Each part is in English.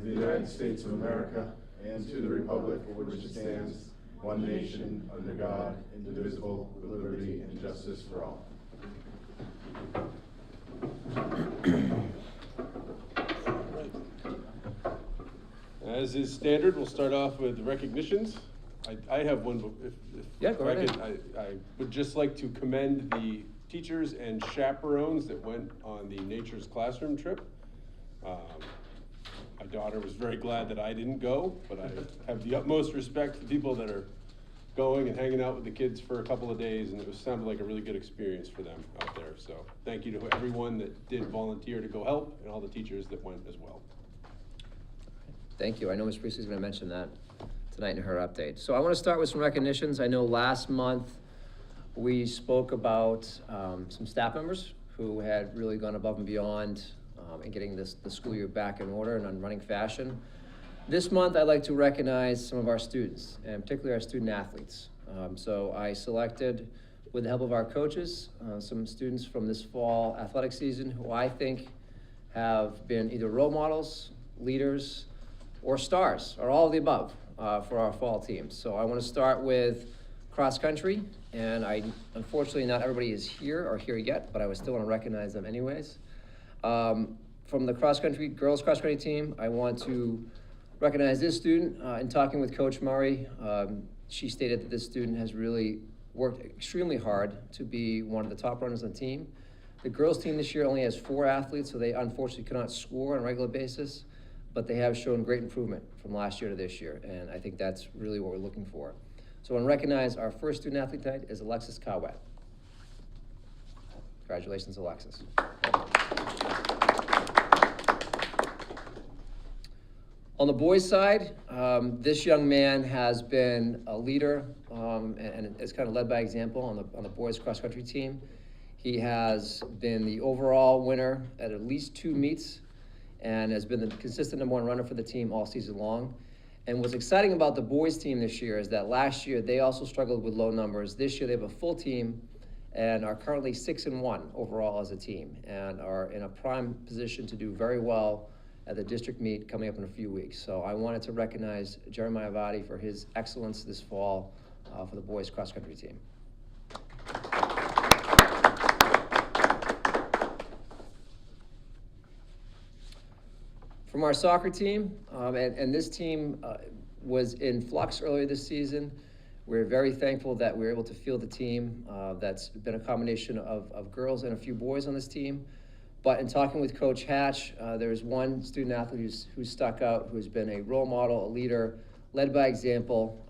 the United States of America and to the republic for which it stands, one nation, under God, indivisible, with liberty and justice for all. As is standard, we'll start off with recognitions. I have one, Yeah, go ahead. I would just like to commend the teachers and chaperones that went on the Nature's Classroom trip. My daughter was very glad that I didn't go, but I have the utmost respect for people that are going and hanging out with the kids for a couple of days, and it sounded like a really good experience for them out there. So thank you to everyone that did volunteer to go help, and all the teachers that went as well. Thank you. I know Ms. Priestley's going to mention that tonight in her update. So I want to start with some recognitions. I know last month we spoke about some staff members who had really gone above and beyond in getting the school year back in order and on running fashion. This month I'd like to recognize some of our students, and particularly our student athletes. So I selected, with the help of our coaches, some students from this fall athletic season who I think have been either role models, leaders, or stars, or all of the above for our fall teams. So I want to start with cross country, and unfortunately not everybody is here or here yet, but I would still want to recognize them anyways. From the girls cross country team, I want to recognize this student. In talking with Coach Murray, she stated that this student has really worked extremely hard to be one of the top runners on the team. The girls team this year only has 4 athletes, so they unfortunately cannot score on a regular basis, but they have shown great improvement from last year to this year, and I think that's really what we're looking for. So I want to recognize our first student athlete tonight is Alexis Cowett. Congratulations, Alexis. On the boys' side, this young man has been a leader and is kind of led by example on the boys' cross-country team. He has been the overall winner at least 2 meets and has been the consistent #1 runner for the team all season long. And what's exciting about the boys' team this year is that last year they also struggled with low numbers. This year they have a full team and are currently 6-1 overall as a team, and are in a prime position to do very well at the district meet coming up in a few weeks. So I wanted to recognize Jeremiah Vadi for his excellence this fall for the boys cross-country team. From our soccer team, and this team was in flux earlier this season. We're very thankful that we were able to field a team that's been a combination of girls and a few boys on this team. But in talking with Coach Hatch, there's one student athlete who's stuck out, who's been a role model, a leader, led by example,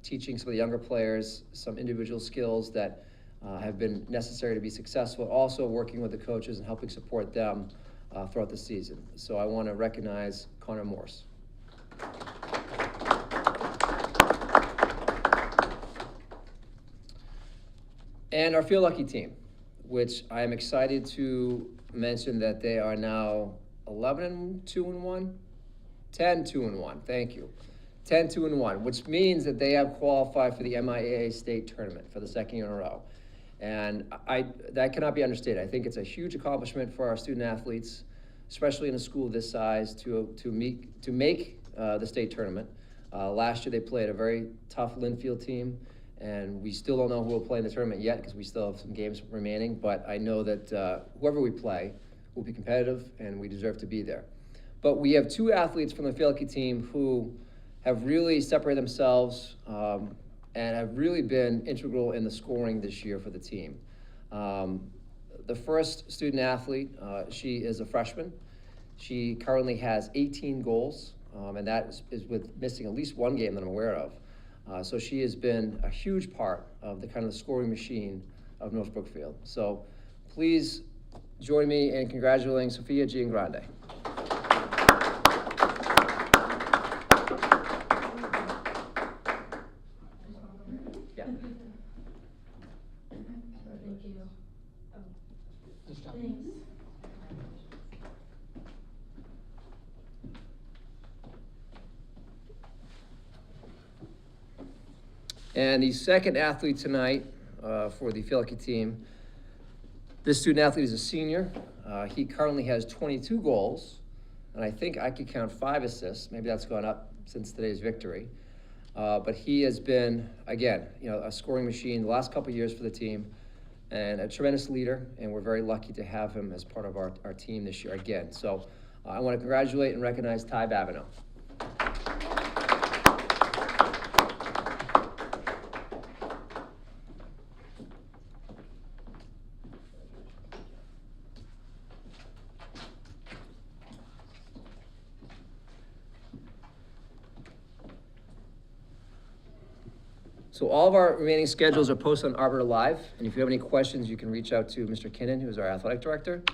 teaching some of the younger players some individual skills that have been necessary to be successful, also working with the coaches and helping support them throughout the season. So I want to recognize Connor Morse. And our Feel Lucky team, which I am excited to mention that they are now 11-2-1, 10-2-1, thank you. 10-2-1, which means that they have qualified for the MIAA state tournament for the 2nd year in a row. And that cannot be understated. I think it's a huge accomplishment for our student athletes, especially in a school this size, to make the state tournament. Last year they played a very tough Linfield team, and we still don't know who will play in the tournament yet because we still have some games remaining, but I know that whoever we play will be competitive and we deserve to be there. But we have 2 athletes from the Feel Lucky team who have really separated themselves and have really been integral in the scoring this year for the team. The first student athlete, she is a freshman. She currently has 18 goals, and that is with missing at least 1 game that I'm aware of. So she has been a huge part of the kind of the scoring machine of North Brookfield. So please join me in congratulating Sophia Giangrande. Yeah. Thank you. Thanks. And the second athlete tonight for the Feel Lucky team, this student athlete is a senior. He currently has 22 goals, and I think I could count 5 assists. Maybe that's gone up since today's victory. But he has been, again, a scoring machine the last couple of years for the team, and a tremendous leader, and we're very lucky to have him as part of our team this year again. So I want to congratulate and recognize Ty Babineau. So all of our remaining schedules are posted on Arbiter Live, and if you have any questions, you can reach out to Mr. Kinnan, who's our athletic director.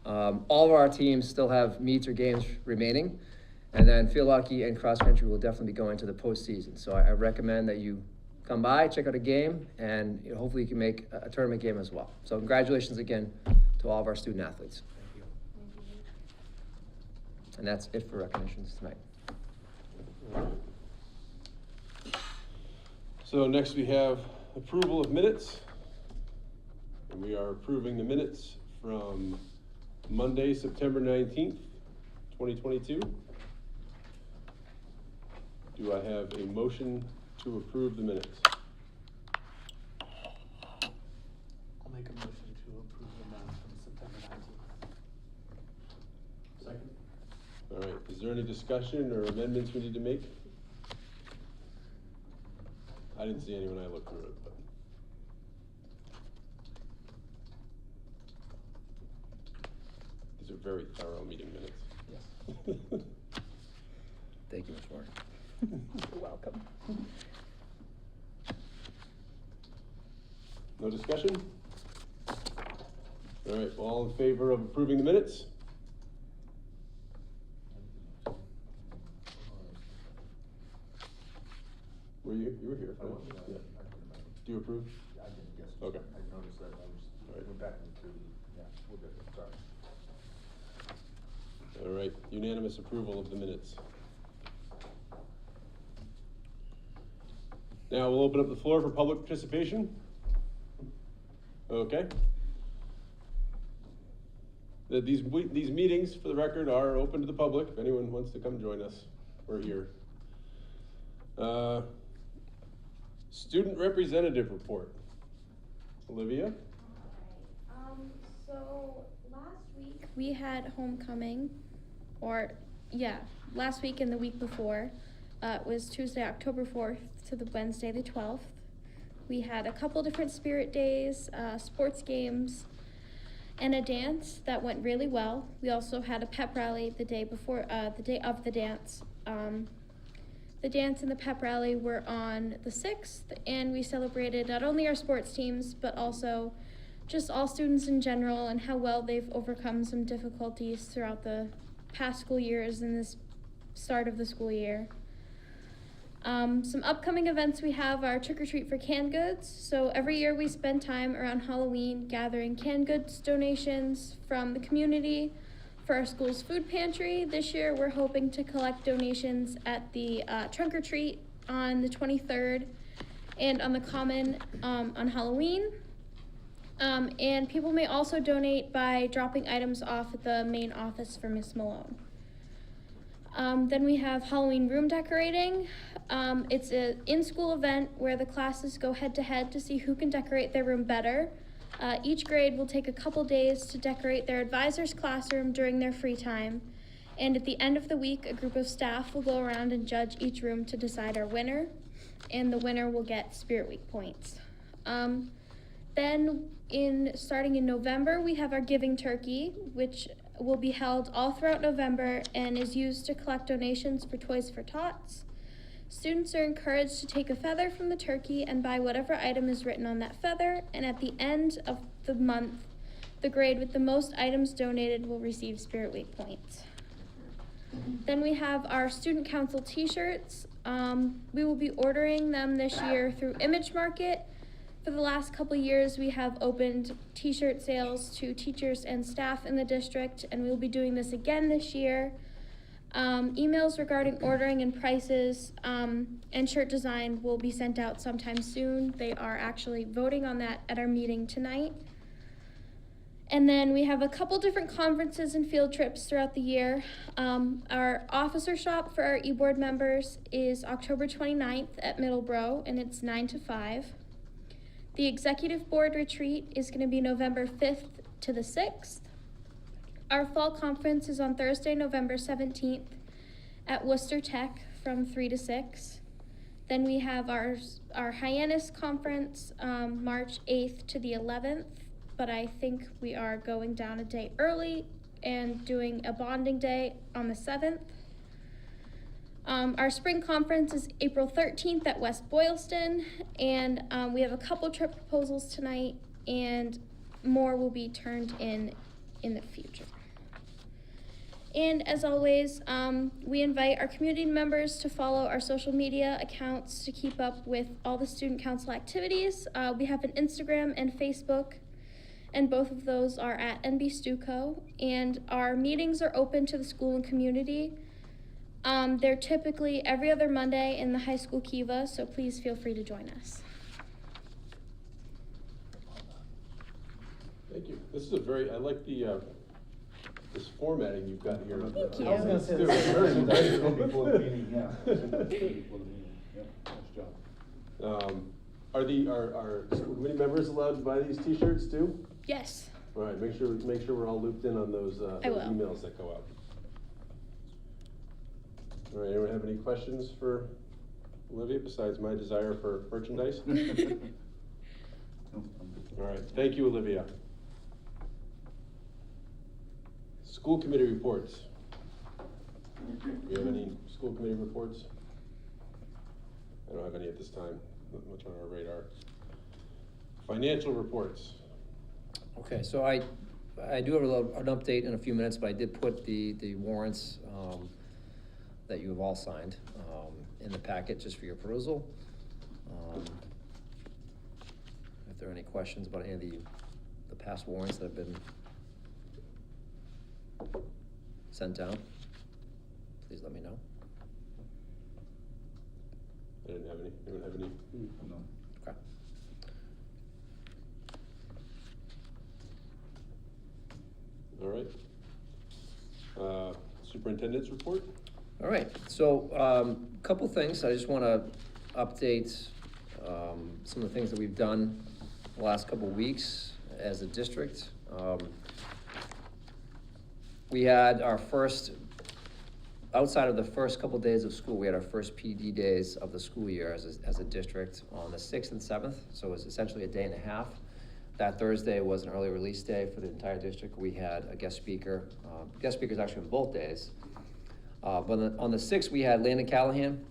All of our teams still have meets or games remaining, and then field hockey and cross country will definitely be going to the postseason. So I recommend that you come by, check out a game, and hopefully you can make a tournament game as well. So congratulations again to all of our student athletes. Thank you. And that's it for recognitions tonight. So next we have approval of minutes. And we are approving the minutes from Monday, September 19th, 2022. Do I have a motion to approve the minutes? I'll make a motion to approve the minutes from September 19th. Second. All right, is there any discussion or amendments we need to make? I didn't see any when I looked through it, but. These are very thorough meeting minutes. Yes. Thank you, Ms. Warren. You're welcome. No discussion? All right, well, all in favor of approving the minutes? Were you were here? I was, Yeah. Do you approve? I did, yes. Okay. I noticed that, I All right. went back into, yeah, we're good, sorry. All right, unanimous approval of the minutes. Now we'll open up the floor for public participation. Okay. These meetings, for the record, are open to the public. If anyone wants to come join us, we're here. Student representative report. Olivia? So last week we had homecoming, last week and the week before. It was Tuesday, October 4th to the Wednesday, the 12th. We had a couple different spirit days, sports games, and a dance that went really well. We also had a pep rally the day before, the day of the dance. The dance and the pep rally were on the 6th, and we celebrated not only our sports teams, but also just all students in general and how well they've overcome some difficulties throughout the past school years and this start of the school year. Some upcoming events we have are Trick or Treat for canned goods. So every year we spend time around Halloween gathering canned goods donations from the community for our school's food pantry. This year we're hoping to collect donations at the Trunk or Treat on the 23rd and on the Common on Halloween. And people may also donate by dropping items off at the main office for Miss Malone. Then we have Halloween room decorating. It's an in-school event where the classes go head-to-head to see who can decorate their room better. Each grade will take a couple days to decorate their advisor's classroom during their free time. And at the end of the week, a group of staff will go around and judge each room to decide our winner. And the winner will get Spirit Week points. Then starting in November, we have our Giving Turkey, which will be held all throughout November and is used to collect donations for Toys for Tots. Students are encouraged to take a feather from the turkey and buy whatever item is written on that feather, and at the end of the month, the grade with the most items donated will receive Spirit Week points. Then we have our Student Council t-shirts. We will be ordering them this year through Image Market. For the last couple years, we have opened t-shirt sales to teachers and staff in the district, and we will be doing this again this year. Emails regarding ordering and prices and shirt design will be sent out sometime soon. They are actually voting on that at our meeting tonight. And then we have a couple different conferences and field trips throughout the year. Our officer shop for our e-board members is October 29th at Middleborough, and it's 9 to 5. The executive board retreat is going to be November 5th to the 6th. Our fall conference is on Thursday, November 17th at Worcester Tech from 3 to 6. Then we have our Hyannis conference, March 8th to the 11th, but I think we are going down a day early and doing a bonding day on the 7th. Our spring conference is April 13th at West Boylston, and we have a couple trip proposals tonight, and more will be turned in the future. And as always, we invite our community members to follow our social media accounts to keep up with all the student council activities. We have an Instagram and Facebook, and both of those are at NBStuco. And our meetings are open to the school and community. They're typically every other Monday in the high school Kiva, so please feel free to join us. Thank you. This is I like this formatting you've got here. Thank you. I was gonna say, this is very nice before the meeting, yeah. Before the meeting, yep, nice job. Are school committee members allowed to buy these T-shirts too? Yes. All right, make sure we're all looped in on those I will. emails that go out. All right, anyone have any questions for Olivia besides my desire for merchandise? All right, thank you, Olivia. School committee reports. Do you have any school committee reports? I don't have any at this time, not much on our radar. Financial reports. Okay, so I do have an update in a few minutes, but I did put the warrants that you have all signed in the packet just for your perusal. If there are any questions about any of the past warrants that have been sent down, please let me know. I didn't have any. Anyone have any? No. Okay. All right. Superintendent's report? All right, so couple things. I just want to update some of the things that we've done the last couple weeks as a district. We had our first, outside of the first couple days of school, we had our first PD days of the school year as a district on the 6th and 7th, so it was essentially a day and a half. That Thursday was an early release day for the entire district. We had a guest speaker. Guest speakers actually on both days. But on the 6th, we had Landon Callahan,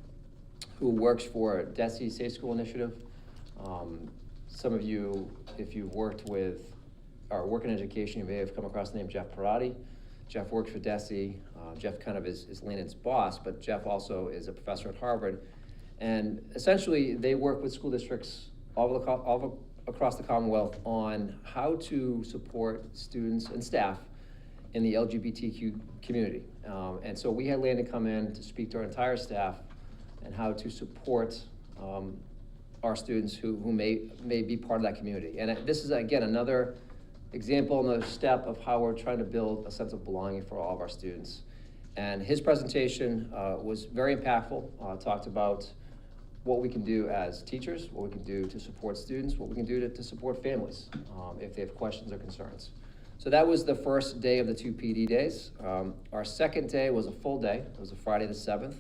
who works for DESE Safe School Initiative. Some of you, if you've worked with or work in education, you may have come across the name Jeff Parati. Jeff works for DESE. Jeff kind of is Landon's boss, but Jeff also is a professor at Harvard. And essentially, they work with school districts all across the Commonwealth on how to support students and staff in the LGBTQ community. And so we had Landon come in to speak to our entire staff and how to support our students who may be part of that community. And this is, again, another example, another step of how we're trying to build a sense of belonging for all of our students. And his presentation was very impactful, talked about what we can do as teachers, what we can do to support students, what we can do to support families if they have questions or concerns. So that was the first day of the 2 PD days. Our second day was a full day. It was a Friday the 7th.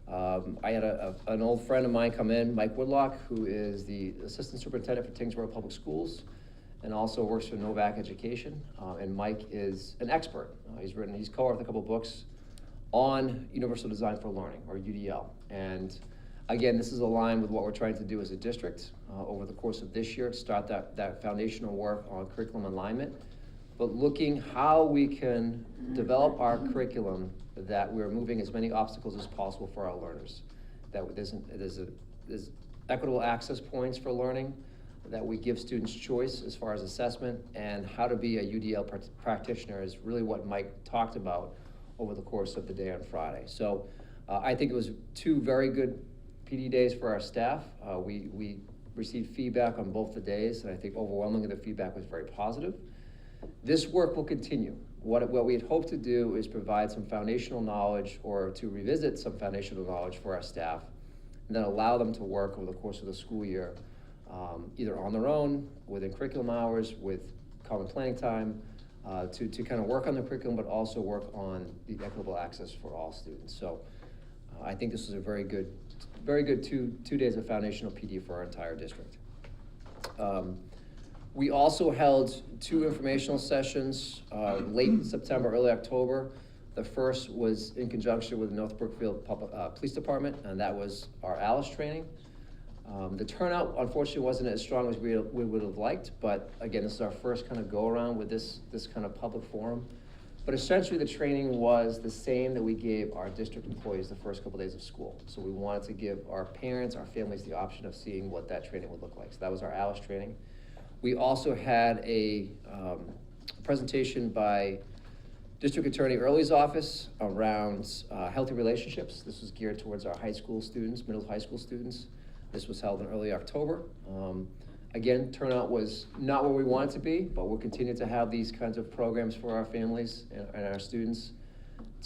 I had an old friend of mine come in, Mike Woodlock, who is the Assistant Superintendent for Tingsboro Public Schools and also works for Novak Education. And Mike is an expert. He's co-authored a couple books on Universal Design for Learning, or UDL. And again, this is aligned with what we're trying to do as a district over the course of this year to start that foundational work on curriculum alignment, but looking how we can develop our curriculum that we're moving as many obstacles as possible for our learners, that there's equitable access points for learning, that we give students choice as far as assessment, and how to be a UDL practitioner is really what Mike talked about over the course of the day on Friday. So I think it was 2 very good PD days for our staff. We received feedback on both the days, and I think overwhelmingly the feedback was very positive. This work will continue. What we had hoped to do is provide some foundational knowledge or to revisit some foundational knowledge for our staff, and then allow them to work over the course of the school year, either on their own, within curriculum hours, with common planning time, to kind of work on the curriculum, but also work on the equitable access for all students. So I think this was a very good two days of foundational PD for our entire district. We also held 2 informational sessions late in September, early October. The first was in conjunction with the North Brookfield Police Department, and that was our ALICE training. The turnout unfortunately wasn't as strong as we would have liked, but again, this is our first kind of go around with this kind of public forum. But essentially the training was the same that we gave our district employees the first couple days of school. So we wanted to give our parents, our families, the option of seeing what that training would look like. So that was our ALICE training. We also had a presentation by District Attorney Early's office around healthy relationships. This was geared towards our high school students, middle high school students. This was held in early October. Again, turnout was not where we want it to be, but we'll continue to have these kinds of programs for our families and our students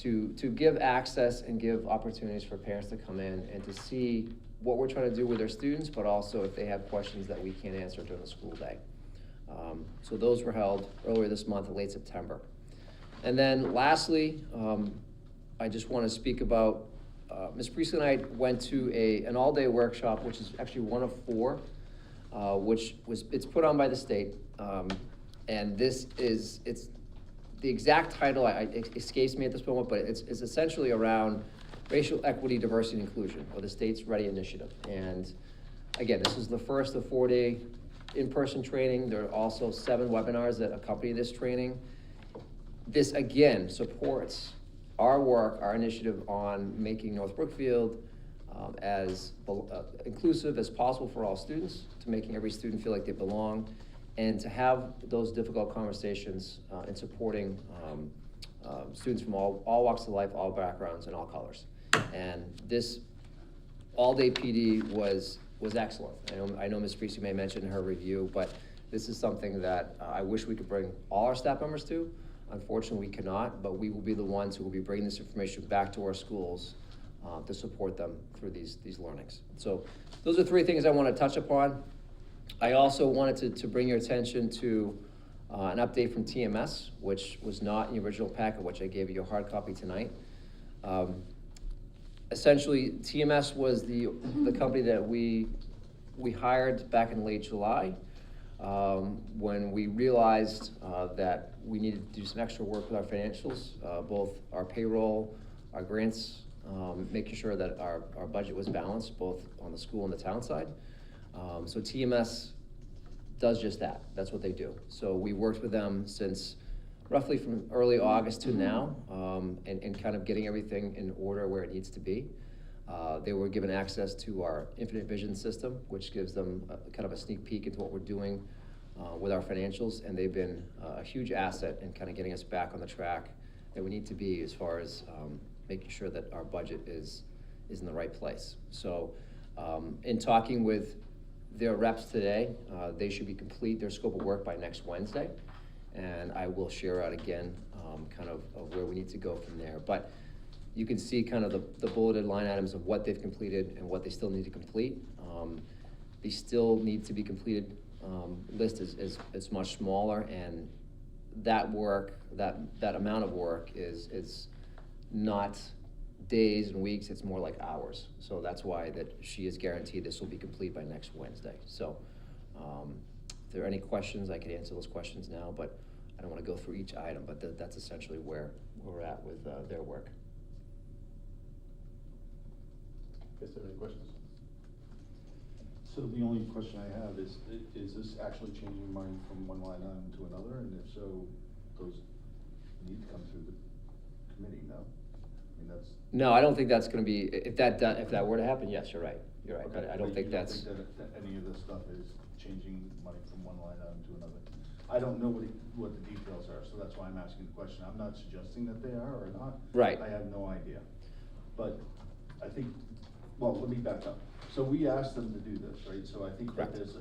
to give access and give opportunities for parents to come in and to see what we're trying to do with our students, but also if they have questions that we can't answer during the school day. So those were held earlier this month, in late September. And then lastly, I just want to speak about, Ms. Priestley and I went to an all-day workshop, which is actually one of 4, it's put on by the state. And it's the exact title, it escapes me at this moment, but it's essentially around racial equity, diversity, and inclusion, or the state's READY initiative. And again, this is the first of 4-day in-person training. There are also 7 webinars that accompany this training. This again supports our work, our initiative on making North Brookfield as inclusive as possible for all students, to making every student feel like they belong, and to have those difficult conversations in supporting students from all walks of life, all backgrounds, and all colors. And this all-day PD was excellent. I know Ms. Priestley may mention in her review, but this is something that I wish we could bring all our staff members to. Unfortunately, we cannot, but we will be the ones who will be bringing this information back to our schools to support them through these learnings. So those are 3 things I want to touch upon. I also wanted to bring your attention to an update from TMS, which was not in the original packet, which I gave you a hard copy tonight. Essentially, TMS was the company that we hired back in late July when we realized that we needed to do some extra work with our financials, both our payroll, our grants, making sure that our budget was balanced, both on the school and the town side. So TMS does just that. That's what they do. So we worked with them since roughly from early August to now, and kind of getting everything in order where it needs to be. They were given access to our Infinite Vision system, which gives them kind of a sneak peek into what we're doing with our financials, and they've been a huge asset in kind of getting us back on the track that we need to be as far as making sure that our budget is in the right place. So in talking with their reps today, they should be complete their scope of work by next Wednesday, and I will share out again kind of where we need to go from there. But you can see kind of the bulleted line items of what they've completed and what they still need to complete. The still need to be completed list is much smaller, and that work, that amount of work is not days and weeks, it's more like hours. So that's why that she is guaranteed this will be complete by next Wednesday. So if there are any questions, I could answer those questions now, but I don't want to go through each item, but that's essentially where we're at with their work. Is there any questions? So the only question I have is this actually changing money from one line item to another? And if so, those need to come through the committee, no? I mean, that's. No, I don't think that's gonna be, if that were to happen, yes, you're right. You're right, Okay, but I don't think that's. You don't think that any of this stuff is changing money from one line item to another? I don't know what the details are, so that's why I'm asking the question. I'm not suggesting that they are or not. Right. I have no idea. But I think, well, let me back up. So we asked them to do this, right? So I think that Correct. there's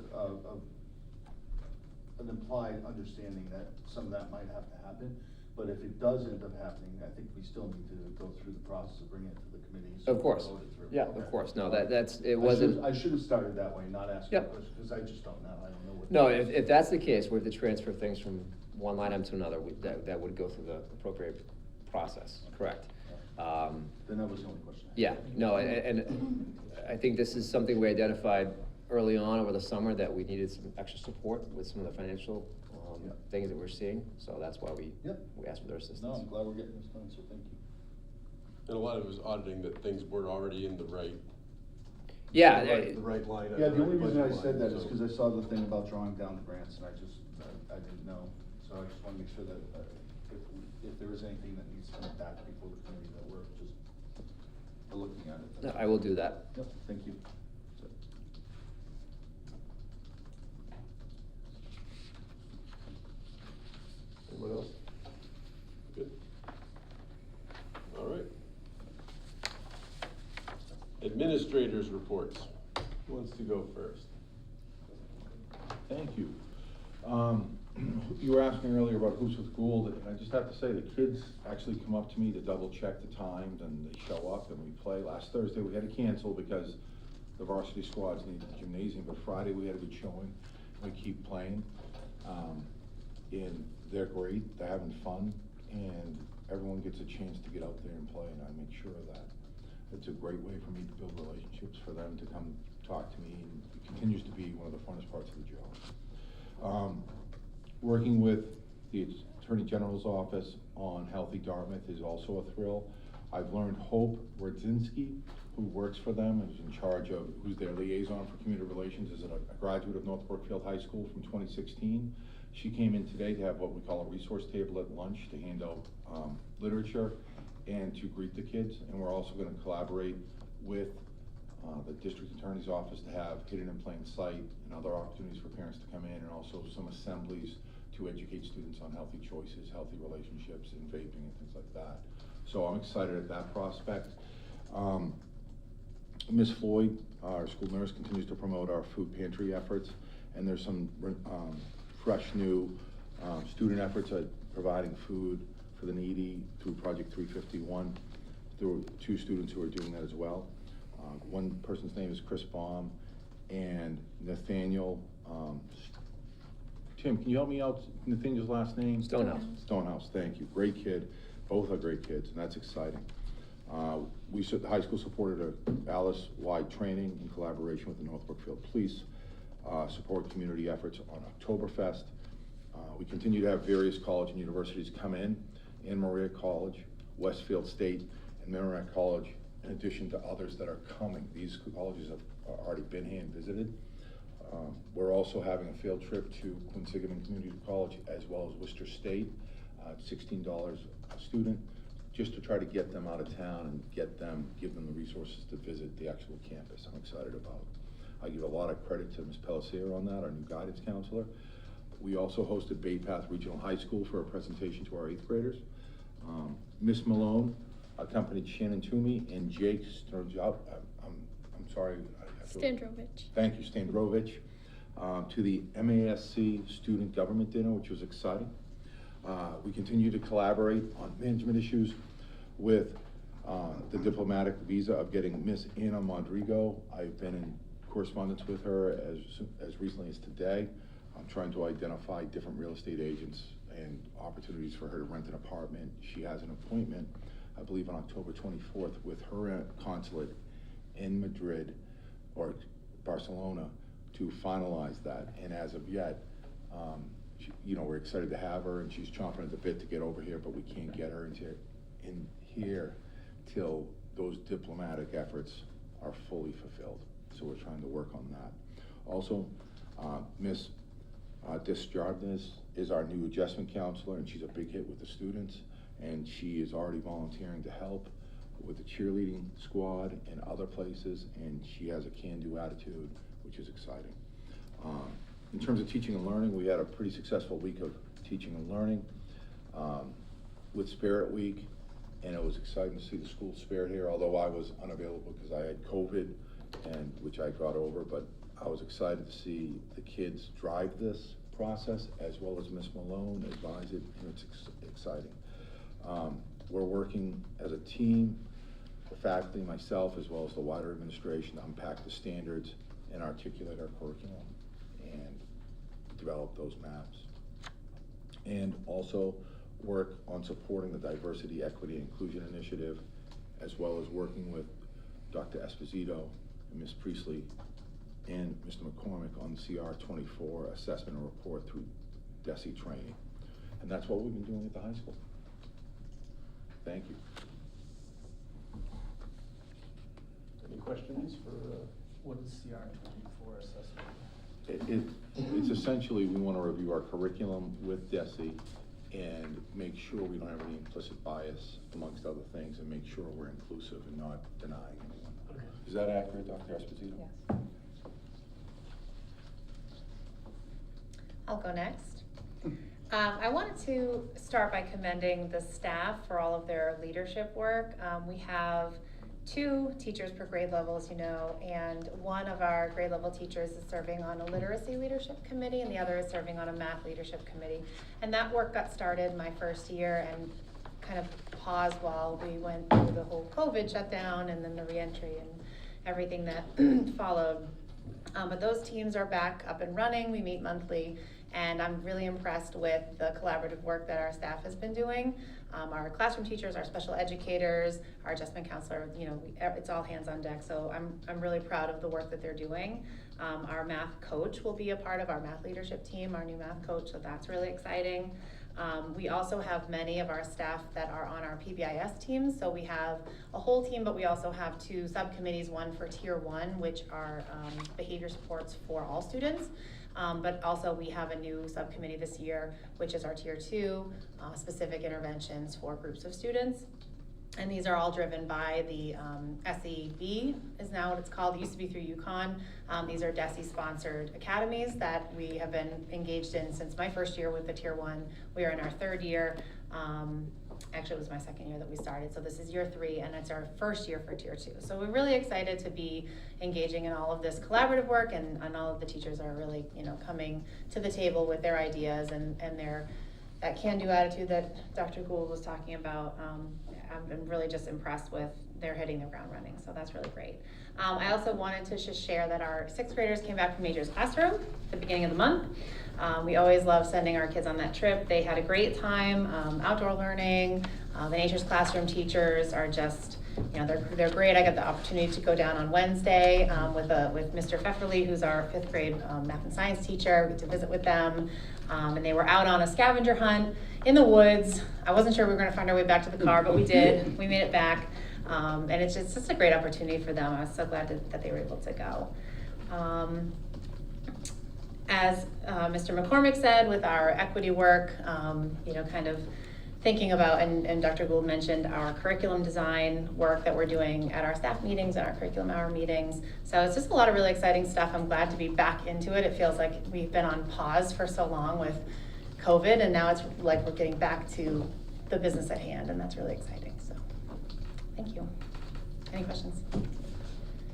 an implied understanding that some of that might have to happen. But if it does end up happening, I think we still need to go through the process of bringing it to the committee. so Of we course. vote it through. Yeah, Okay. of course. No, it wasn't. I should have started that way, not asking Yep. questions, because I just don't know, I don't know what. No, if that's the case, we have to transfer things from one line item to another, that would go through the appropriate process, correct? Then that was the only question. I Yeah, had. no, and I think this is something we identified early on over the summer, that we needed some extra support with some of the financial Yep. things that we're seeing, so that's why we Yep. asked for their assistance. No, I'm glad we're getting this done, so thank you. And a lot of it was auditing that things were already in the right. Yeah, The right line. Yeah, the only right reason I budget said line, that is so- because I saw the thing about drawing down the grants, and I didn't know. So I just want to make sure that if there is anything that needs to come back before the committee, that we're just looking at it. no, I will do that. Yep, thank you. Anyone else? Good. All right. Administrators' reports. Who wants to go first? Thank you. You were asking earlier about who's with Gould, and I just have to say, the kids actually come up to me to double check the times, and they show up and we play. Last Thursday, we had to cancel because the varsity squads needed the gymnasium, but Friday, we had a good showing. We keep playing. And they're great, they're having fun, and everyone gets a chance to get out there and play, and I make sure of that. It's a great way for me to build relationships, for them to come talk to me, and it continues to be one of the funnest parts of the job. Working with the Attorney General's office on Healthy Dartmouth is also a thrill. I've learned Hope Wardzinski, who works for them and is in charge of, who's their liaison for community relations, is a graduate of North Brookfield High School from 2016. She came in today to have what we call a resource table at lunch to hand out literature and to greet the kids. And we're also going to collaborate with the district attorney's office to have hidden in plain sight and other opportunities for parents to come in, and also some assemblies to educate students on healthy choices, healthy relationships, and vaping and things like that. So I'm excited at that prospect. Ms. Floyd, our school nurse, continues to promote our food pantry efforts, and there's some fresh new student efforts at providing food for the needy through Project 351. There were 2 students who are doing that as well. One person's name is Chris Baum, and Nathaniel, Tim, can you help me out, Nathaniel's last name? Stonehouse. Stonehouse, thank you, great kid, both are great kids, and that's exciting. The high school supported a Alice-wide training in collaboration with the North Brookfield Police, support community efforts on Oktoberfest. We continue to have various college and universities come in, Ann Maria College, Westfield State, and Merrimack College, in addition to others that are coming. These colleges have already been here and visited. We're also having a field trip to Quinsigamond Community College as well as Worcester State, $16 a student, just to try to get them out of town and give them the resources to visit the actual campus. I'm excited about. I give a lot of credit to Ms. Pellissier on that, our new guidance counselor. We also hosted Bay Path Regional High School for a presentation to our 8th graders. Ms. Malone accompanied Shannon Toomey and Jake Sturgeon, I'm sorry. Standrovich. Thank you, Standrovich, to the MASC Student Government Dinner, which was exciting. We continue to collaborate on management issues with the diplomatic visa of getting Miss Anna Mondrigo. I've been in correspondence with her as recently as today. I'm trying to identify different real estate agents and opportunities for her to rent an apartment. She has an appointment, I believe, on October 24th with her consulate in Madrid or Barcelona to finalize that. And as of yet, we're excited to have her, and she's chomping at the bit to get over here, but we can't get her in here till those diplomatic efforts are fully fulfilled. So we're trying to work on that. Also, Miss Desjardins is our new adjustment counselor, and she's a big hit with the students, and she is already volunteering to help with the cheerleading squad and other places, and she has a can-do attitude, which is exciting. In terms of teaching and learning, we had a pretty successful week of teaching and learning with Spirit Week, and it was exciting to see the school spirit here, although I was unavailable because I had COVID, which I got over, but I was excited to see the kids drive this process, as well as Ms. Malone advised it, and it's exciting. We're working as a team, the faculty, myself, as well as the wider administration, to unpack the standards and articulate our curriculum and develop those maps. And also work on supporting the Diversity, Equity, and Inclusion Initiative, as well as working with Dr. Esposito and Ms. Priestley and Mr. McCormick on the CR24 assessment and report through DESE training. And that's what we've been doing at the high school. Thank you. Any questions for? What is CR24 assessment? It's essentially, we want to review our curriculum with DESE and make sure we don't have any implicit bias amongst other things, and make sure we're inclusive and not denying anyone. Okay. Is that accurate, Dr. Esposito? Yes. I'll go next. I wanted to start by commending the staff for all of their leadership work. We have 2 teachers per grade level, as you know, and one of our grade level teachers is serving on a literacy leadership committee, and the other is serving on a math leadership committee. And that work got started my first year and kind of paused while we went through the whole COVID shutdown and then the reentry and everything that followed. But those teams are back up and running. We meet monthly, and I'm really impressed with the collaborative work that our staff has been doing. Our classroom teachers, our special educators, our adjustment counselor, you know, it's all hands on deck. So I'm really proud of the work that they're doing. Our math coach will be a part of our math leadership team, our new math coach, so that's really exciting. We also have many of our staff that are on our PBIS teams. So we have a whole team, but we also have 2 subcommittees, one for Tier 1, which are behavior supports for all students. But also we have a new subcommittee this year, which is our Tier 2, specific interventions for groups of students. And these are all driven by the SEB is now what it's called. It used to be through UConn. These are DESE-sponsored academies that we have been engaged in since my first year with the Tier 1. We are in our 3rd year. Actually, it was my 2nd year that we started. So this is year 3, and it's our first year for Tier 2. So we're really excited to be engaging in all of this collaborative work, and all of the teachers are really, you know, coming to the table with their ideas and their that can-do attitude that Dr. Gould was talking about. I've been really just impressed with their hitting the ground running, so that's really great. I also wanted to just share that our 6th graders came back from Major's Classroom at the beginning of the month. We always love sending our kids on that trip. They had a great time, outdoor learning. The Nature's Classroom teachers are just, you know, they're great. I got the opportunity to go down on Wednesday with Mr. Pfefferly, who's our 5th grade math and science teacher. We get to visit with them. And they were out on a scavenger hunt in the woods. I wasn't sure we were going to find our way back to the car, but we did. We made it back. And it's just a great opportunity for them. I was so glad that they were able to go. As Mr. McCormick said, with our equity work, you know, kind of thinking about, and Dr. Gould mentioned our curriculum design work that we're doing at our staff meetings and our curriculum hour meetings. So it's just a lot of really exciting stuff. I'm glad to be back into it. It feels like we've been on pause for so long with COVID, and now it's like we're getting back to the business at hand, and that's really exciting. So thank you. Any questions?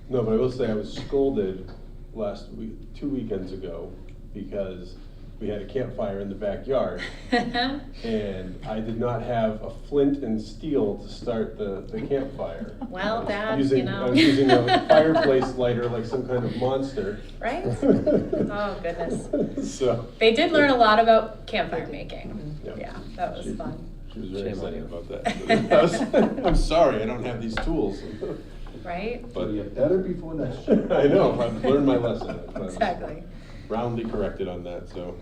No, but I will say I was scolded last week, 2 weekends ago, because we had a campfire in the backyard, and I did not have a flint and steel to start the campfire. Well, I was you know. I was using a fireplace lighter like some kind of monster. Right? Oh, goodness. So They did learn a lot about campfire making. Yep. Yeah, that was fun. She was very Shame on excited you. about that. I'm sorry, I don't have these tools. Right? But you better before next year. I know, I've learned my lesson. I was Exactly. roundly corrected on that, so.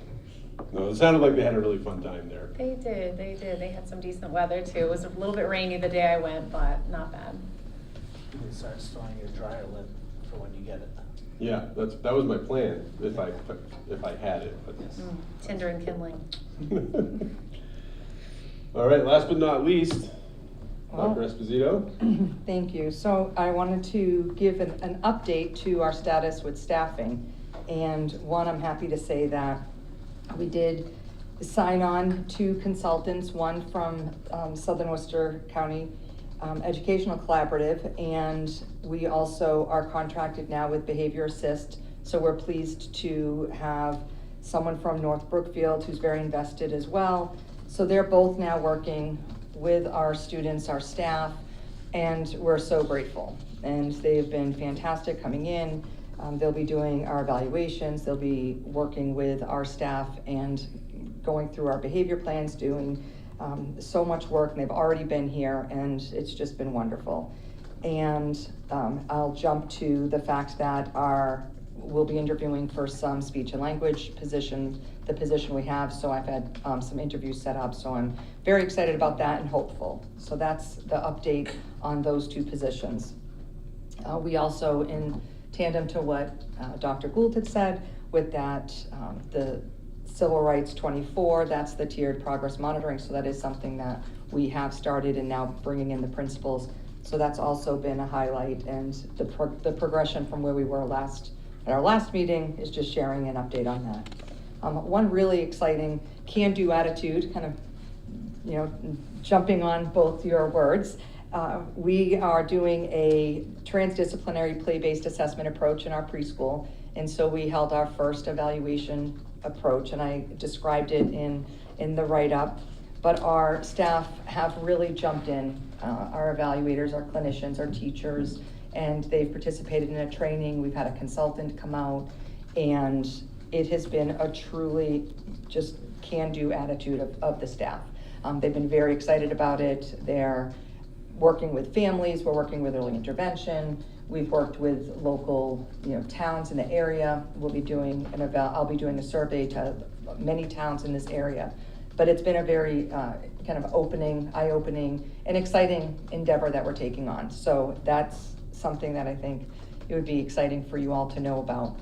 No, it sounded like they had a really fun time there. They did. They had some decent weather too. It was a little bit rainy the day I went, but not bad. You can start storing your dryer lint for when you get it. Yeah, that was my plan, if I had it, but. Tinder and kindling. All right, last but not least, Well- Dr. Esposito. Thank you. So I wanted to give an update to our status with staffing. And one, I'm happy to say that we did sign on 2 consultants, one from Southern Worcester County Educational Collaborative, and we also are contracted now with Behavior Assist. So we're pleased to have someone from North Brookfield who's very invested as well. So they're both now working with our students, our staff, and we're so grateful. And they've been fantastic coming in. They'll be doing our evaluations, they'll be working with our staff and going through our behavior plans, doing so much work, and they've already been here, and it's just been wonderful. And I'll jump to the fact that we'll be interviewing for some speech and language position, the position we have, so I've had some interviews set up, so I'm very excited about that and hopeful. So that's the update on those two positions. We also, in tandem to what Dr. Gould had said, with that, the Civil Rights 24, that's the tiered progress monitoring, so that is something that we have started and now bringing in the principals. So that's also been a highlight, and the progression from where we were at our last meeting is just sharing an update on that. One really exciting can-do attitude, kind of, jumping on both your words. We are doing a transdisciplinary play-based assessment approach in our preschool, and so we held our first evaluation approach, and I described it in the write-up, but our staff have really jumped in, our evaluators, our clinicians, our teachers, and they've participated in a training. We've had a consultant come out, and it has been a truly just can-do attitude of the staff. They've been very excited about it. They're working with families, we're working with early intervention. We've worked with local, towns in the area. We'll be doing I'll be doing a survey to many towns in this area. But it's been a very kind of eye-opening, and exciting endeavor that we're taking on. So that's something that I think it would be exciting for you all to know about.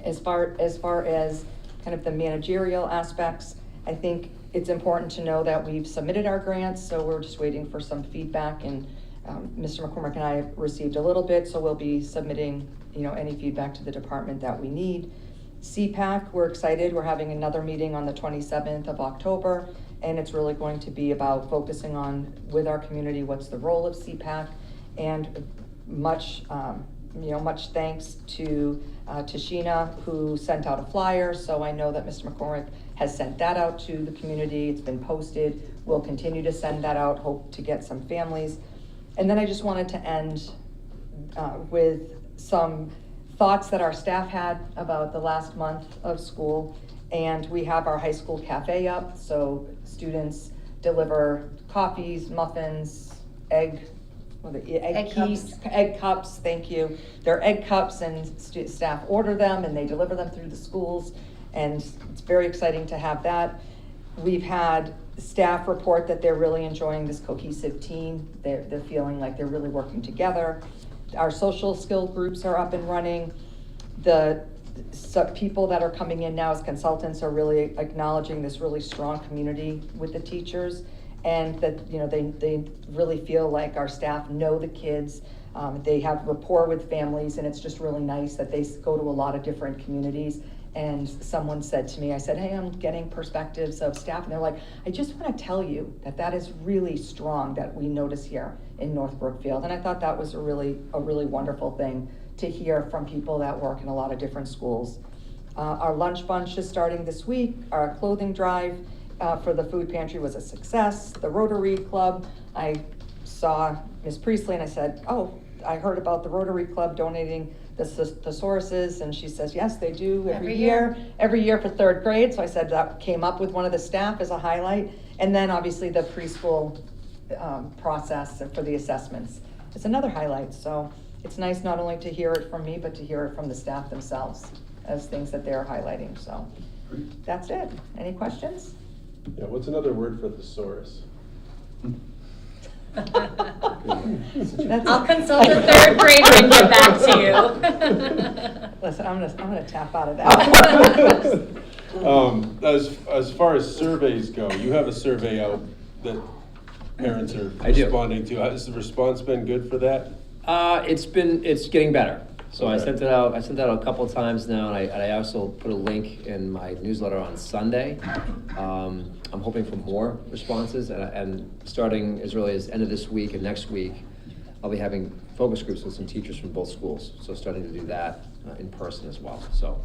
As far as kind of the managerial aspects, I think it's important to know that we've submitted our grants, so we're just waiting for some feedback, and Mr. McCormick and I have received a little bit, so we'll be submitting, any feedback to the department that we need. CPAC, we're excited. We're having another meeting on the 27th of October, and it's really going to be about focusing on, with our community, what's the role of CPAC, and much thanks to Sheena, who sent out a flyer. So I know that Mr. McCormick has sent that out to the community. It's been posted. We'll continue to send that out, hope to get some families. And then I just wanted to end with some thoughts that our staff had about the last month of school. And we have our high school cafe up, so students deliver coffees, muffins, egg cups, thank you. They're egg cups, and staff order them and they deliver them through the schools, and it's very exciting to have that. We've had staff report that they're really enjoying this cohesive team. They're feeling like they're really working together. Our social skill groups are up and running. The people that are coming in now as consultants are really acknowledging this really strong community with the teachers, and that they really feel like our staff know the kids. They have rapport with families, and it's just really nice that they go to a lot of different communities. And someone said to me, I said, hey, I'm getting perspectives of staff, and they're like, I just want to tell you that is really strong that we notice here in North Brookfield. And I thought that was a really wonderful thing to hear from people that work in a lot of different schools. Our lunch bunch is starting this week. Our clothing drive for the food pantry was a success. The Rotary Club, I saw Ms. Priestley and I said, oh, I heard about the Rotary Club donating the thesauruses, and she says, yes, they do every year for third grade. So I said that came up with one of the staff as a highlight. And then obviously the preschool process for the assessments is another highlight. So it's nice not only to hear it from me, but to hear it from the staff themselves as things that they're highlighting. So that's it. Any questions? Yeah, what's another word for thesaurus? I'll consult a third grader and get back to you. Listen, I'm gonna tap out of that. As far as surveys go, you have a survey out that parents are I do. responding to. Has the response been good for that? It's getting better. So I Okay. sent it out a couple of times now, and I also put a link in my newsletter on Sunday. I'm hoping for more responses, and starting as early as end of this week and next week, I'll be having focus groups with some teachers from both schools. So starting to do that in person as well. So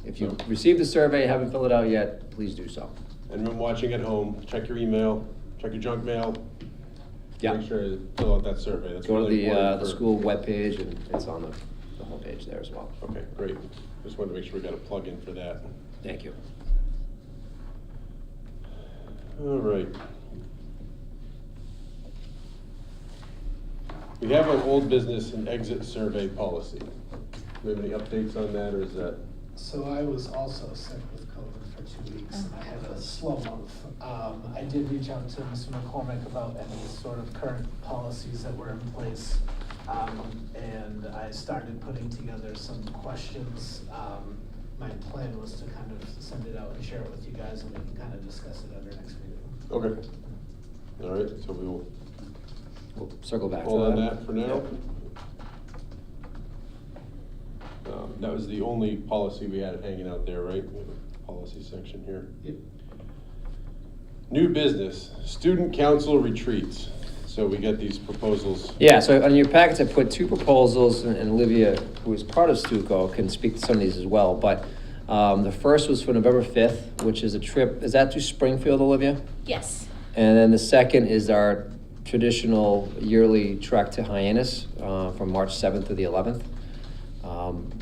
If you received the survey, haven't filled it out yet, please do so. And when watching at home, check your email, check your junk mail. Yeah. Make sure to fill out that survey. That's Go to really important the for- school webpage, and it's on the homepage there as well. Okay, great. Just wanted to make sure we got a plug-in for that. Thank you. All right. We have an old business and exit survey policy. Do we have any updates on that, or is that? So I was also sick with COVID for 2 weeks, and I had a slow month. I did reach out to Mr. McCormick about any sort of current policies that were in place. And I started putting together some questions. My plan was to kind of send it out and share it with you guys, and we can kind of discuss it at our next meeting. Okay. All right, so we will We'll circle back to that. hold on that for now. Yep. That was the only policy we had hanging out there, right? We have a policy section here. Yep. New business, student council retreats. So we get these proposals. Yeah, so on your packets, I put two proposals, and Olivia, who is part of Stuco, can speak to some of these as well. But the first was for November 5th, which is a trip, is that to Springfield, Olivia? Yes. And then the second is our traditional yearly trek to Hyannis from March 7th to the 11th.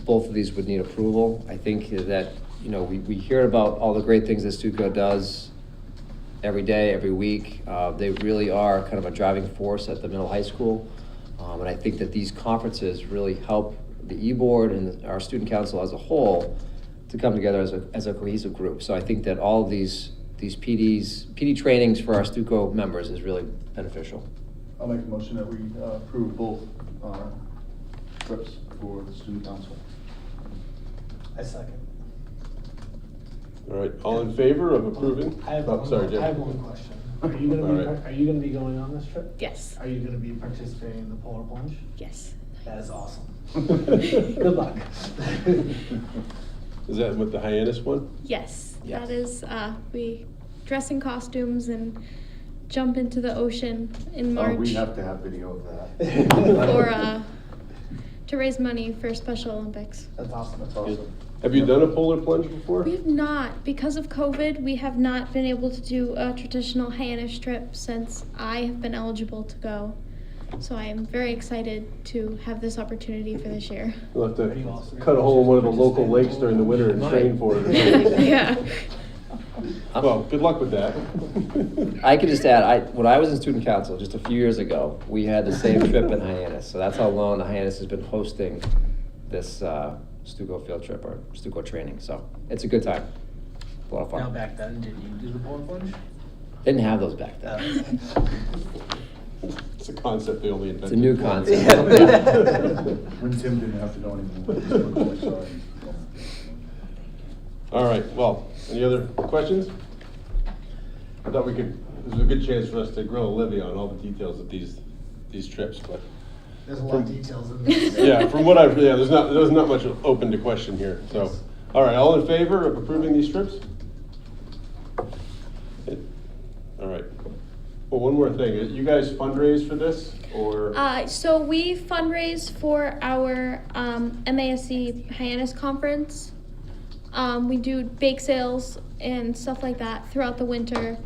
Both of these would need approval. I think that, you know, we hear about all the great things that Stuco does every day, every week. They really are kind of a driving force at the middle high school. And I think that these conferences really help the e-board and our student council as a whole to come together as a cohesive group. So I think that all of these PD trainings for our Stuco members is really beneficial. I'll make a motion that we approve both trips for the student council. I second. All right, all in favor of approving? I have Oh, sorry, Jim. I have one question. Are you gonna All be, right. are you gonna be going on this trip? Yes. Are you gonna be participating in the polar plunge? Yes. That is awesome. Good luck. Is that with the Hyannis one? Yes. Yes. That is, we dress in costumes and jump into the ocean in March. Oh, we have to have video of that. For, to raise money for Special Olympics. That's awesome. That's awesome. Have you done a polar plunge before? We have not, because of COVID, we have not been able to do a traditional Hyannis trip since I have been eligible to go. So I am very excited to have this opportunity for this year. We'll have Are you to also cut a hole in one of the local lakes during the winter and train for it. Yeah. Well, good luck with that. I could just add, when I was in student council just a few years ago, we had the same trip in Hyannis. So that's how long the Hyannis has been hosting this Stuco field trip or Stuco training. So it's a good time. A lot of Now fun. back then, did you do the polar plunge? Didn't have those back then. It's a concept they only invented. It's a new concept. When Tim didn't have to know anymore. Sorry. All right, well, any other questions? I thought this was a good chance for us to grill Olivia on all the details of these trips, but. There's a lot of details in this. Yeah, from what there's not much open to question here, so. Yes. All right, all in favor of approving these trips? All right. Well, one more thing, you guys fundraise for this, or? So we fundraise for our MASC Hyannis conference. We do bake sales and stuff like that throughout the winter,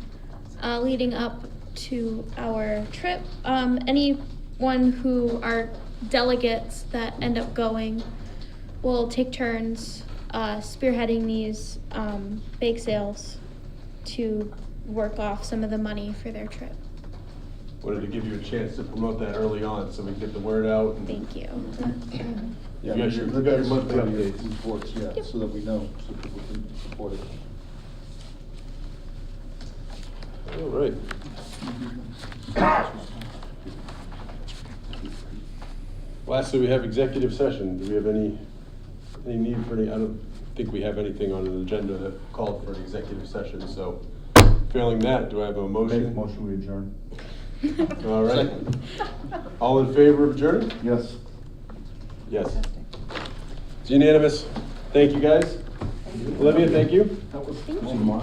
leading up to our trip. Anyone who are delegates that end up going will take turns spearheading these bake sales to work off some of the money for their trip. Wanted to give you a chance to promote that early on, so we can get the word out. And Thank you. You got your monthly updates. Reports, yeah, Yep. so that we know, so people can support it. All right. Lastly, we have executive session. Do we have any need for any, I don't think we have anything on an agenda that called for an executive session, so failing that, do I have a motion? Make a motion, we adjourn. All right. All in favor of adjourning? Yes. Yes. It's unanimous. Thank you, guys. Olivia, thank you. That was. Thank Oh, my.